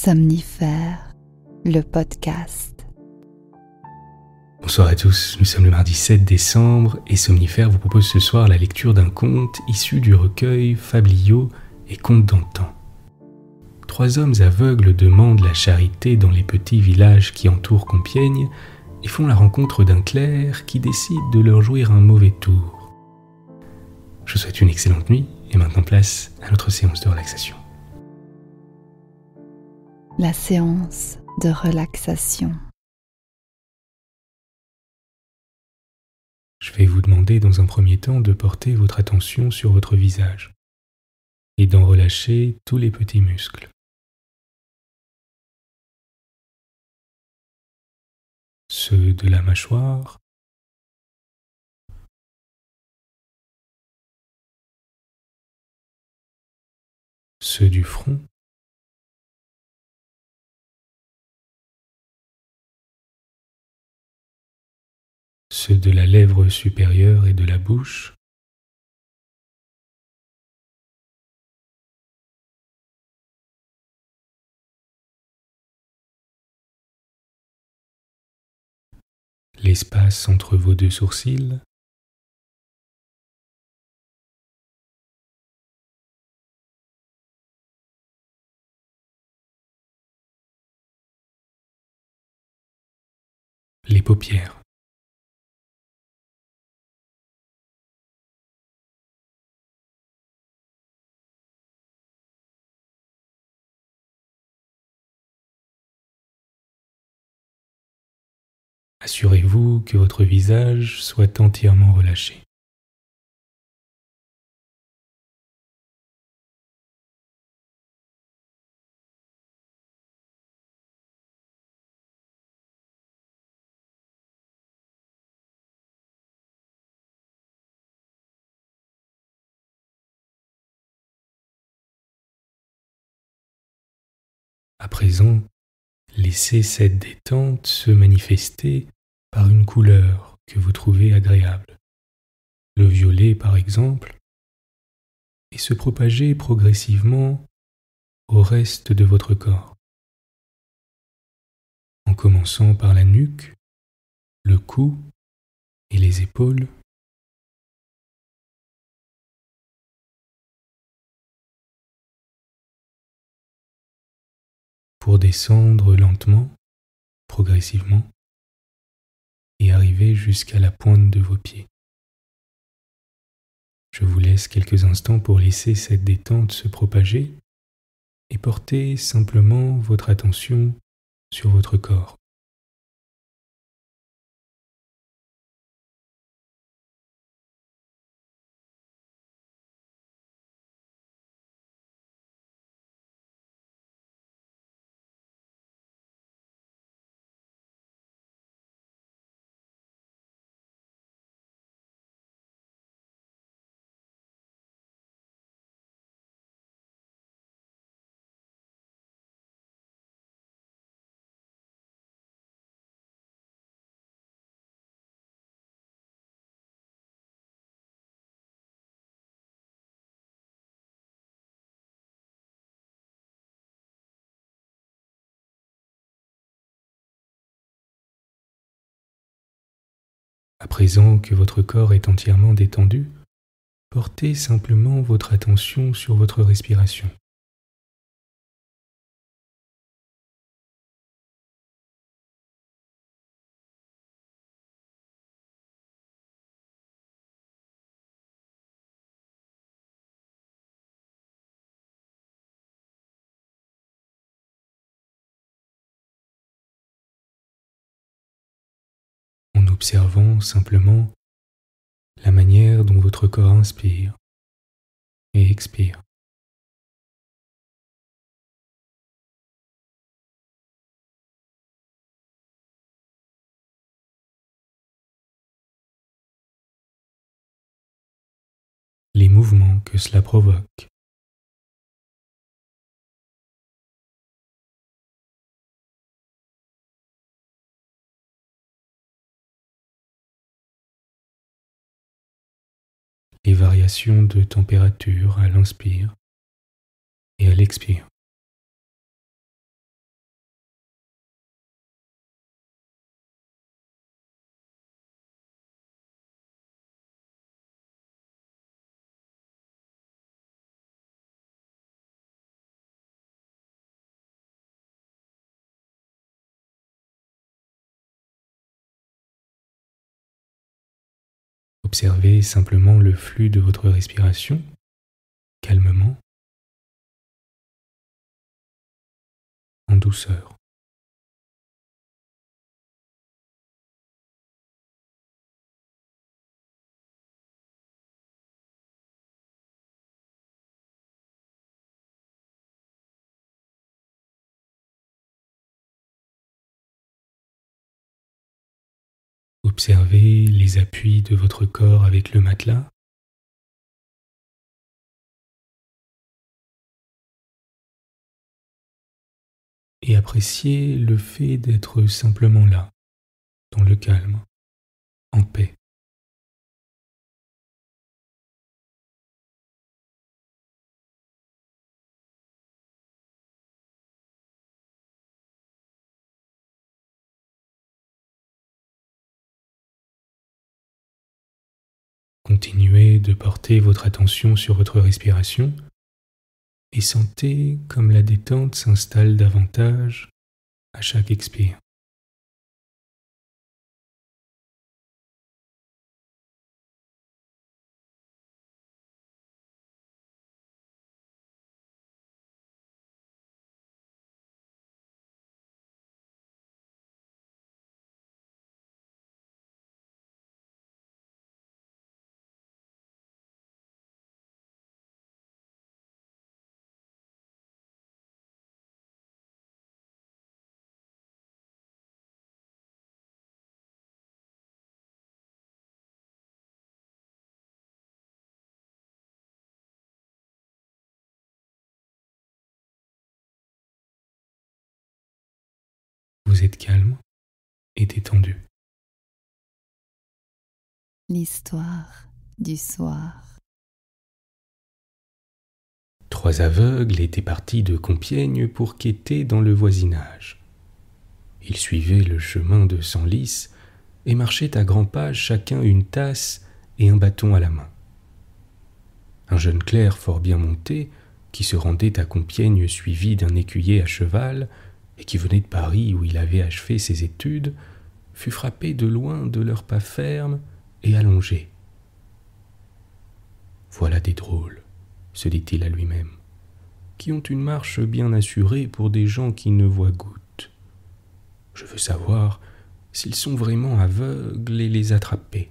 Somnifère, le podcast. Bonsoir à tous, nous sommes le mardi 7 décembre et Somnifère vous propose ce soir la lecture d'un conte issu du recueil Fabliaux et Contes d'antan. 3 hommes aveugles demandent la charité dans les petits villages qui entourent Compiègne et font la rencontre d'un clerc qui décide de leur jouer un mauvais tour. Je vous souhaite une excellente nuit et maintenant place à notre séance de relaxation. La séance de relaxation. Je vais vous demander dans un premier temps de porter votre attention sur votre visage et d'en relâcher tous les petits muscles. Ceux de la mâchoire, ceux du front, ceux de la lèvre supérieure et de la bouche, l'espace entre vos 2 sourcils, les paupières. Assurez-vous que votre visage soit entièrement relâché. À présent, laissez cette détente se manifester par une couleur que vous trouvez agréable, le violet par exemple, et se propager progressivement au reste de votre corps, en commençant par la nuque, le cou et les épaules, pour descendre lentement, progressivement, et arriver jusqu'à la pointe de vos pieds. Je vous laisse quelques instants pour laisser cette détente se propager et porter simplement votre attention sur votre corps. À présent que votre corps est entièrement détendu, portez simplement votre attention sur votre respiration. En observant simplement la manière dont votre corps inspire et expire. Les mouvements que cela provoque. Les variations de température à l'inspire et à l'expire. Observez simplement le flux de votre respiration, calmement, en douceur. Observez les appuis de votre corps avec le matelas. Et appréciez le fait d'être simplement là, dans le calme, en paix. Continuez de porter votre attention sur votre respiration et sentez comme la détente s'installe davantage à chaque expire. Vous êtes calme et détendu. L'histoire du soir. 3 aveugles étaient partis de Compiègne pour quêter dans le voisinage. Ils suivaient le chemin de Senlis et marchaient à grands pas, chacun une tasse et un bâton à la main. Un jeune clerc fort bien monté, qui se rendait à Compiègne suivi d'un écuyer à cheval et qui venait de Paris où il avait achevé ses études, fut frappé de loin de leurs pas fermes et allongés. « Voilà des drôles, se dit-il à lui-même, qui ont une marche bien assurée pour des gens qui ne voient goutte. Je veux savoir s'ils sont vraiment aveugles et les attraper. »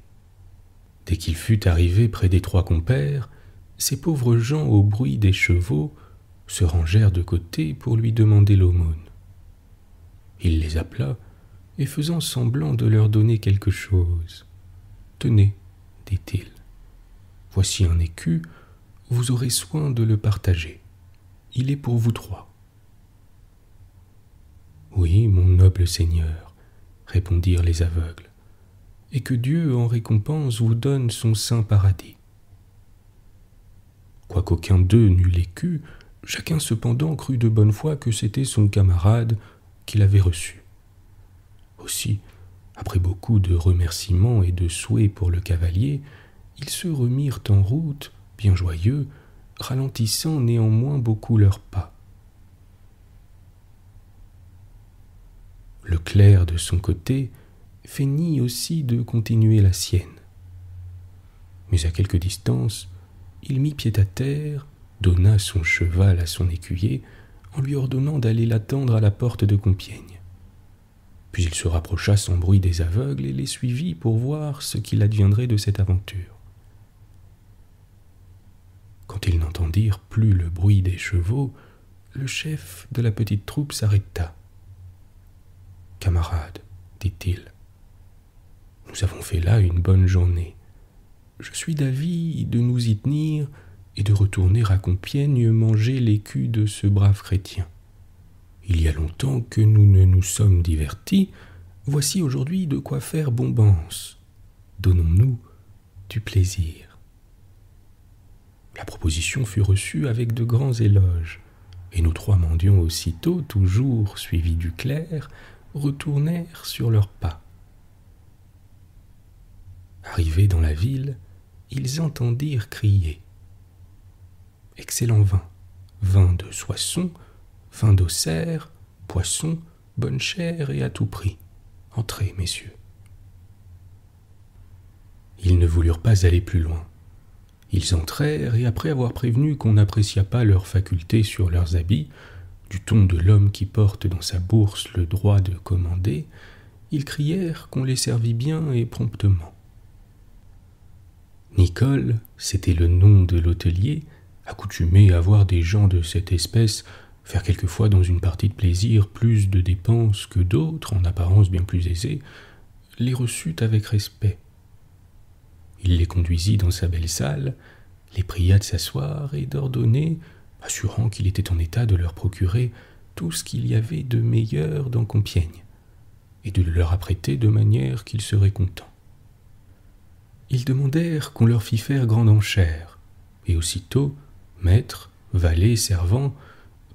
Dès qu'il fut arrivé près des 3 compères, ces pauvres gens, au bruit des chevaux, se rangèrent de côté pour lui demander l'aumône. Il les appela, et faisant semblant de leur donner quelque chose. « Tenez, dit-il, voici un écu, vous aurez soin de le partager. Il est pour vous 3. »« Oui, mon noble seigneur, répondirent les aveugles, et que Dieu en récompense vous donne son saint paradis. » Quoiqu'aucun d'eux n'eût l'écu, chacun cependant crut de bonne foi que c'était son camarade qui l'avait reçu. Aussi, après beaucoup de remerciements et de souhaits pour le cavalier, ils se remirent en route, bien joyeux, ralentissant néanmoins beaucoup leurs pas. Le clerc, de son côté, feignit aussi de continuer la sienne. Mais à quelque distance, il mit pied à terre, donna son cheval à son écuyer, en lui ordonnant d'aller l'attendre à la porte de Compiègne. Puis il se rapprocha sans bruit des aveugles et les suivit pour voir ce qu'il adviendrait de cette aventure. Quand ils n'entendirent plus le bruit des chevaux, le chef de la petite troupe s'arrêta. « Camarades, dit-il, nous avons fait là une bonne journée. Je suis d'avis de nous y tenir et de retourner à Compiègne manger l'écu de ce brave chrétien. Il y a longtemps que nous ne nous sommes divertis, voici aujourd'hui de quoi faire bombance. Donnons-nous du plaisir. » La proposition fut reçue avec de grands éloges, et nos 3 mendiants aussitôt, toujours suivis du clerc, retournèrent sur leurs pas. Arrivés dans la ville, ils entendirent crier « Excellent vin, vin de Soissons, vin d'Auxerre, poisson, bonne chère et à tout prix. Entrez, messieurs. » Ils ne voulurent pas aller plus loin. Ils entrèrent, et après avoir prévenu qu'on n'apprécia pas leurs facultés sur leurs habits, du ton de l'homme qui porte dans sa bourse le droit de commander, ils crièrent qu'on les servit bien et promptement. Nicole, c'était le nom de l'hôtelier, accoutumé à voir des gens de cette espèce faire quelquefois dans une partie de plaisir plus de dépenses que d'autres, en apparence bien plus aisées, les reçut avec respect. Il les conduisit dans sa belle salle, les pria de s'asseoir et d'ordonner, assurant qu'il était en état de leur procurer tout ce qu'il y avait de meilleur dans Compiègne, et de le leur apprêter de manière qu'ils seraient contents. Ils demandèrent qu'on leur fît faire grande enchère, et aussitôt, maître, valet, servant,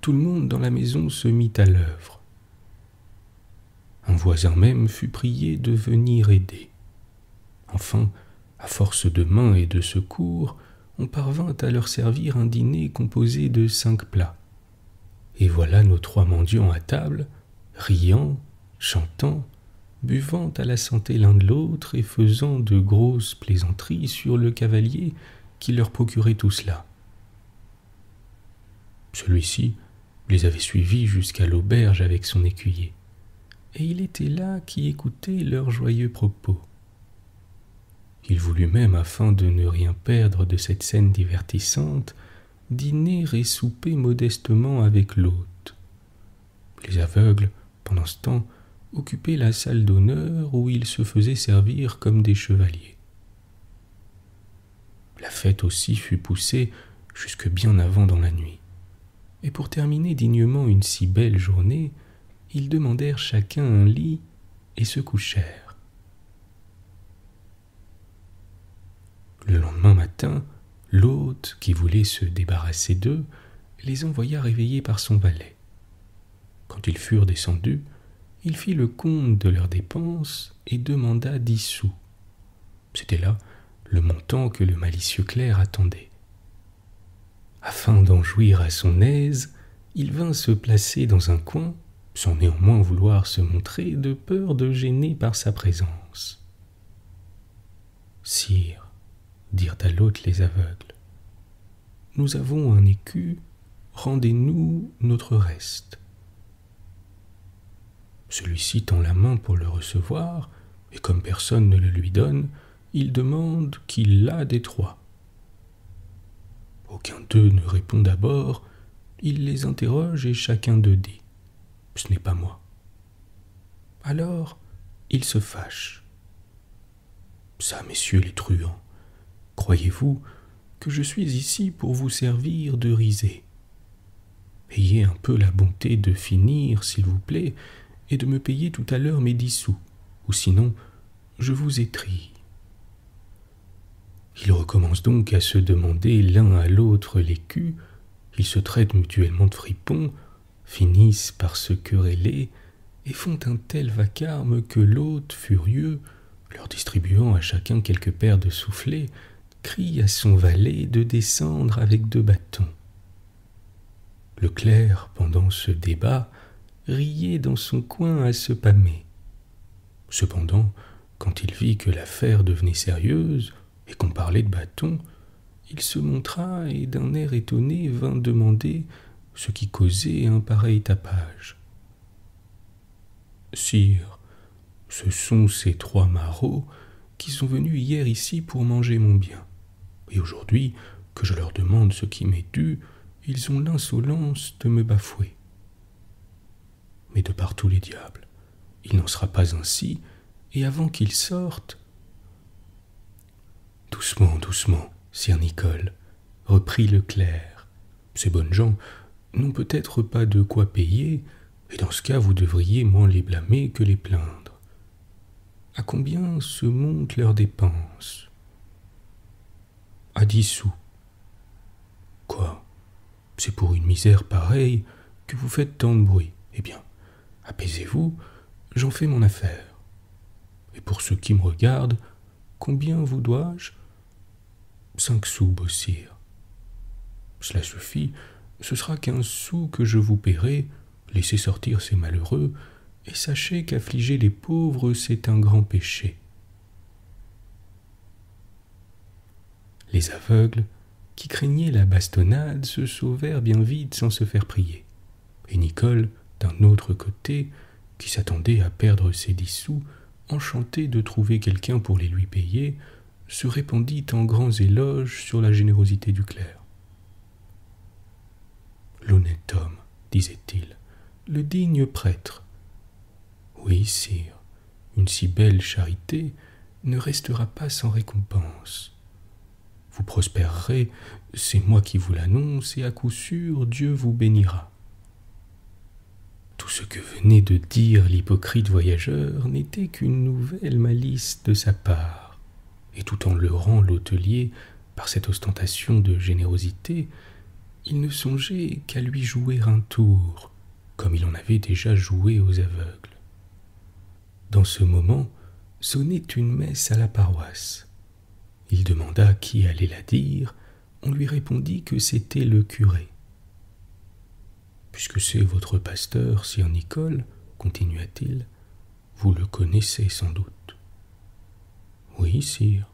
tout le monde dans la maison se mit à l'œuvre. Un voisin même fut prié de venir aider. Enfin, à force de main et de secours, on parvint à leur servir un dîner composé de 5 plats. Et voilà nos 3 mendiants à table, riant, chantant, buvant à la santé l'un de l'autre et faisant de grosses plaisanteries sur le cavalier qui leur procurait tout cela. Celui-ci les avait suivis jusqu'à l'auberge avec son écuyer, et il était là qui écoutait leurs joyeux propos. Il voulut même, afin de ne rien perdre de cette scène divertissante, dîner et souper modestement avec l'hôte. Les aveugles, pendant ce temps, occupaient la salle d'honneur où ils se faisaient servir comme des chevaliers. La fête aussi fut poussée jusque bien avant dans la nuit. Et pour terminer dignement une si belle journée, ils demandèrent chacun un lit et se couchèrent. Le lendemain matin, l'hôte, qui voulait se débarrasser d'eux, les envoya réveiller par son valet. Quand ils furent descendus, il fit le compte de leurs dépenses et demanda 10 sous. C'était là le montant que le malicieux clerc attendait. Afin d'en jouir à son aise, il vint se placer dans un coin, sans néanmoins vouloir se montrer, de peur de gêner par sa présence. « Sire, dirent à l'hôte les aveugles, nous avons un écu, rendez-nous notre reste. » Celui-ci tend la main pour le recevoir, et comme personne ne le lui donne, il demande qui l'a des 3. Aucun d'eux ne répond d'abord, il les interroge et chacun d'eux dit « Ce n'est pas moi ». Alors, il se fâche. « Ça, messieurs les truands, croyez-vous que je suis ici pour vous servir de risée? Ayez un peu la bonté de finir, s'il vous plaît, et de me payer tout à l'heure mes 10 sous, ou sinon je vous étrille. » Ils recommencent donc à se demander l'un à l'autre l'écu, ils se traitent mutuellement de fripons, finissent par se quereller et font un tel vacarme que l'hôte, furieux, leur distribuant à chacun quelques paires de soufflets, crie à son valet de descendre avec 2 bâtons. Le clerc, pendant ce débat, riait dans son coin à se pâmer. Cependant, quand il vit que l'affaire devenait sérieuse et qu'on parlait de bâtons, il se montra et d'un air étonné vint demander ce qui causait un pareil tapage. « Sire, ce sont ces 3 marauds qui sont venus hier ici pour manger mon bien, et aujourd'hui, que je leur demande ce qui m'est dû, ils ont l'insolence de me bafouer. Mais de par tous les diables, il n'en sera pas ainsi, et avant qu'ils sortent... » « Doucement, doucement, sire Nicole, reprit le clerc. Ces bonnes gens n'ont peut-être pas de quoi payer, et dans ce cas vous devriez moins les blâmer que les plaindre. À combien se montent leurs dépenses? À 10 sous. Quoi? C'est pour une misère pareille que vous faites tant de bruit. Eh bien, apaisez-vous, j'en fais mon affaire. Et pour ce qui me regarde, combien vous dois-je? 5 sous, beau sire. Cela suffit, ce sera 15 sous que je vous paierai, laissez sortir ces malheureux, et sachez qu'affliger les pauvres, c'est un grand péché. Les aveugles, qui craignaient la bastonnade, se sauvèrent bien vite sans se faire prier. Et Nicole, d'un autre côté, qui s'attendait à perdre ses 10 sous, enchanté de trouver quelqu'un pour les lui payer, se répandit en grands éloges sur la générosité du clerc. L'honnête homme, disait-il, le digne prêtre. Oui, sire, une si belle charité ne restera pas sans récompense. Vous prospérerez, c'est moi qui vous l'annonce, et à coup sûr Dieu vous bénira. Tout ce que venait de dire l'hypocrite voyageur n'était qu'une nouvelle malice de sa part, et tout en leurrant l'hôtelier par cette ostentation de générosité, il ne songeait qu'à lui jouer un tour, comme il en avait déjà joué aux aveugles. Dans ce moment, sonnait une messe à la paroisse. Il demanda qui allait la dire. On lui répondit que c'était le curé. « Puisque c'est votre pasteur, sire Nicole, continua-t-il, vous le connaissez sans doute. »« Oui, sire.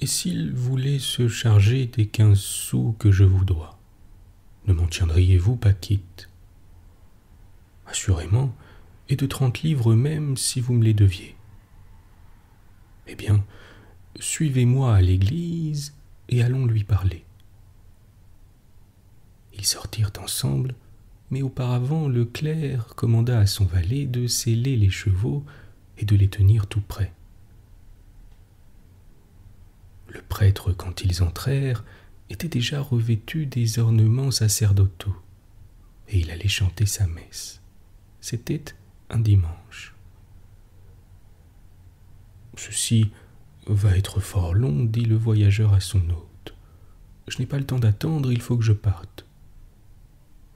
Et s'il voulait se charger des 15 sous que je vous dois, ne m'en tiendriez-vous pas quitte ? » ?»« Assurément, et de 30 livres même si vous me les deviez. »« Eh bien, suivez-moi à l'église et allons lui parler. » Ils sortirent ensemble, mais auparavant le clerc commanda à son valet de seller les chevaux et de les tenir tout près. Le prêtre, quand ils entrèrent, était déjà revêtu des ornements sacerdotaux, et il allait chanter sa messe. C'était un dimanche. « Ceci va être fort long, dit le voyageur à son hôte. Je n'ai pas le temps d'attendre, il faut que je parte.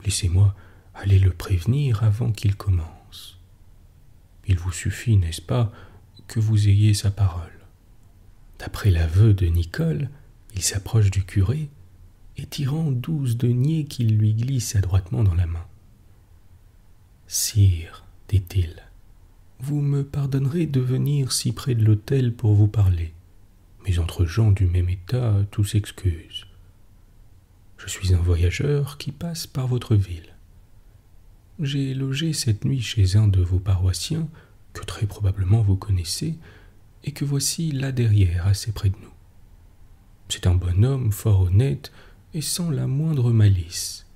Laissez-moi aller le prévenir avant qu'il commence. Il vous suffit, n'est-ce pas, que vous ayez sa parole. » D'après l'aveu de Nicole, il s'approche du curé et tirant 12 deniers qu'il lui glisse adroitement dans la main. « Sire, dit-il, vous me pardonnerez de venir si près de l'autel pour vous parler, mais entre gens du même état, tout s'excuse. Je suis un voyageur qui passe par votre ville. J'ai logé cette nuit chez un de vos paroissiens, que très probablement vous connaissez, et que voici là derrière, assez près de nous. C'est un bon homme, fort honnête, et sans la moindre malice.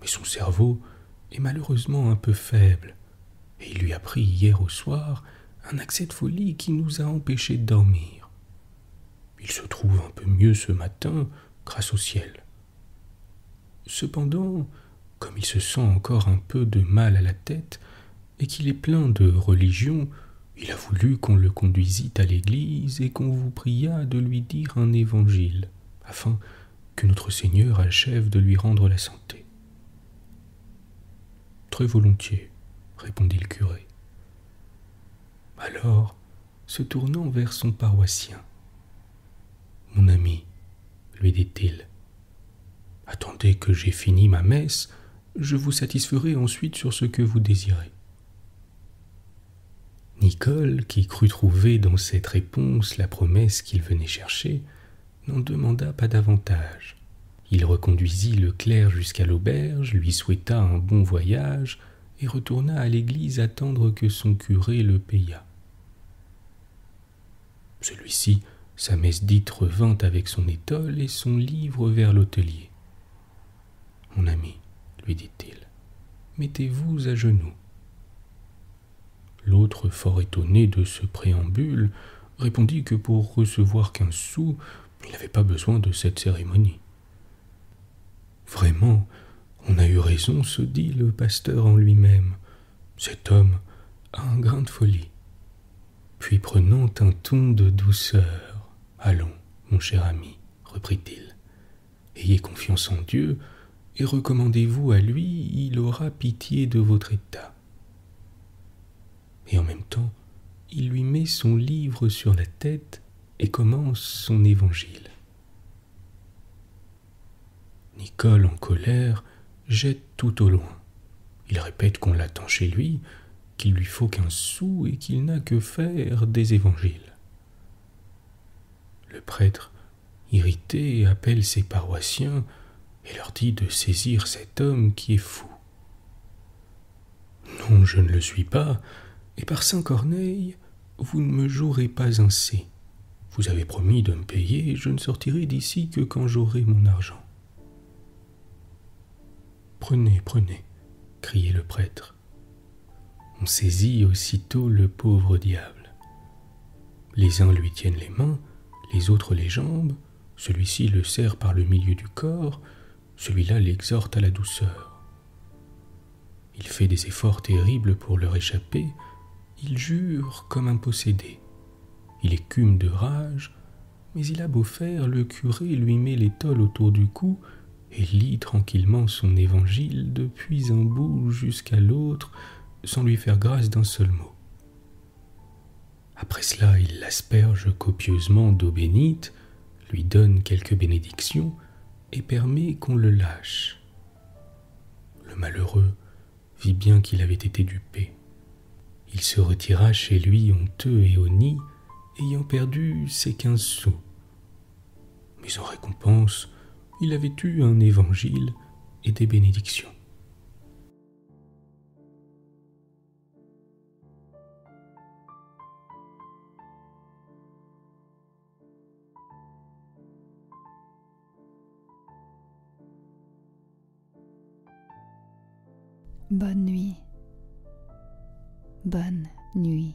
Mais son cerveau est malheureusement un peu faible, et il lui a pris hier au soir un accès de folie qui nous a empêchés de dormir. Il se trouve un peu mieux ce matin, grâce au ciel. Cependant, comme il se sent encore un peu de mal à la tête, et qu'il est plein de religion, il a voulu qu'on le conduisît à l'église et qu'on vous priât de lui dire un évangile, afin que notre Seigneur achève de lui rendre la santé. « Très volontiers, » répondit le curé. Alors, se tournant vers son paroissien, « Mon ami, lui dit-il, attendez que j'ai fini ma messe, je vous satisferai ensuite sur ce que vous désirez. » Nicole, qui crut trouver dans cette réponse la promesse qu'il venait chercher, n'en demanda pas davantage. Il reconduisit le clerc jusqu'à l'auberge, lui souhaita un bon voyage et retourna à l'église attendre que son curé le payât. Celui-ci, sa messe dite, revint avec son étole et son livre vers l'hôtelier. « Mon ami, lui dit-il, mettez-vous à genoux. » L'autre, fort étonné de ce préambule, répondit que pour recevoir 15 sous, il n'avait pas besoin de cette cérémonie. « Vraiment, on a eu raison, se dit le pasteur en lui-même. Cet homme a un grain de folie. » Puis prenant un ton de douceur, « Allons, mon cher ami, reprit-il, ayez confiance en Dieu et recommandez-vous à lui, il aura pitié de votre état. » Et en même temps, il lui met son livre sur la tête et commence son évangile. Nicole, en colère, jette tout au loin. Il répète qu'on l'attend chez lui, qu'il lui faut 15 sous et qu'il n'a que faire des évangiles. Le prêtre irrité, appelle ses paroissiens et leur dit de saisir cet homme qui est fou. « Non, je ne le suis pas, et par saint Corneille, vous ne me jouerez pas ainsi. Vous avez promis de me payer, et je ne sortirai d'ici que quand j'aurai mon argent. » « Prenez, prenez, » criait le prêtre. On saisit aussitôt le pauvre diable. Les uns lui tiennent les mains, les autres les jambes, celui-ci le serre par le milieu du corps, celui-là l'exhorte à la douceur. Il fait des efforts terribles pour leur échapper, il jure comme un possédé. Il écume de rage, mais il a beau faire, le curé lui met l'étole autour du cou et lit tranquillement son évangile depuis un bout jusqu'à l'autre, sans lui faire grâce d'un seul mot. Après cela, il l'asperge copieusement d'eau bénite, lui donne quelques bénédictions et permet qu'on le lâche. Le malheureux vit bien qu'il avait été dupé. Il se retira chez lui honteux et honni, ayant perdu ses 15 sous. Mais en récompense, il avait eu un évangile et des bénédictions. Bonne nuit. Bonne nuit.